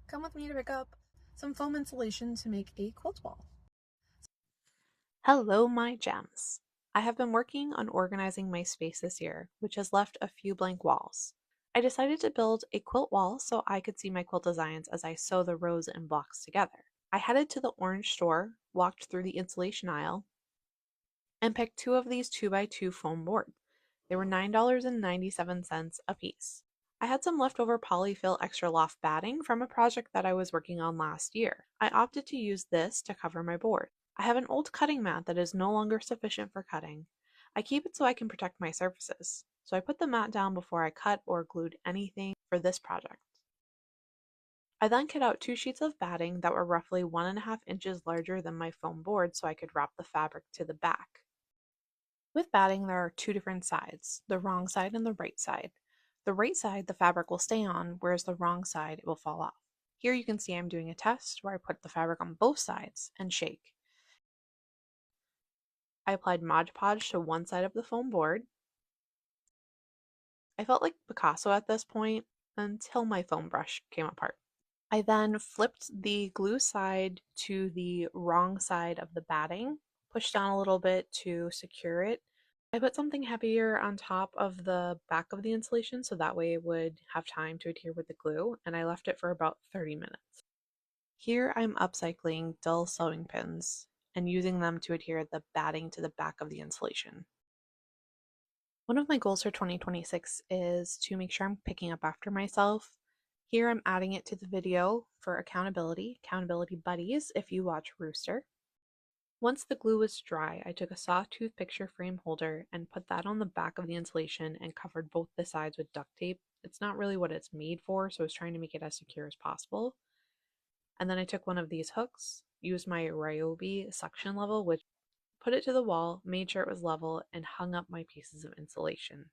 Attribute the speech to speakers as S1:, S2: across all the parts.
S1: Come with me to pick up some foam insulation to make a quilt wall. Hello, my gems. I have been working on organizing my space this year, which has left a few blank walls. I decided to build a quilt wall so I could see my quilt designs as I sew the rows and blocks together. I headed to the orange store, walked through the insulation aisle, and picked two of these 2x2 foam boards. They were $9.97 a piece. I had some leftover polyfill extra loft batting from a project that I was working on last year. I opted to use this to cover my board. I have an old cutting mat that is no longer sufficient for cutting. I keep it so I can protect my surfaces. So I put the mat down before I cut or glued anything for this project. I then cut out 2 sheets of batting that were roughly 1.5 inches larger than my foam board so I could wrap the fabric to the back. With batting, there are two different sides, the wrong side and the right side. The right side the fabric will stay on, whereas the wrong side it will fall off. Here you can see I'm doing a test where I put the fabric on both sides and shake. I applied Mod Podge to one side of the foam board. I felt like Picasso at this point until my foam brush came apart. I then flipped the glue side to the wrong side of the batting, pushed down a little bit to secure it. I put something heavier on top of the back of the insulation so that way it would have time to adhere with the glue, and I left it for about 30 minutes. Here I'm upcycling dull sewing pins and using them to adhere the batting to the back of the insulation. One of my goals for 2026 is to make sure I'm picking up after myself. Here I'm adding it to the video for accountability buddies if you watch Rooster. Once the glue was dry, I took a sawtooth picture frame holder and put that on the back of the insulation and covered both the sides with duct tape. It's not really what it's made for, so I was trying to make it as secure as possible. And then I took one of these hooks, used my Ryobi suction level, which put it to the wall, made sure it was level, and hung up my pieces of insulation.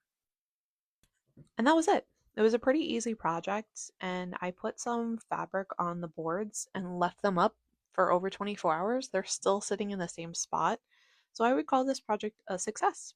S1: And that was it. It was a pretty easy project, and I put some fabric on the boards and left them up for over 24 hours. They're still sitting in the same spot, so I would call this project a success.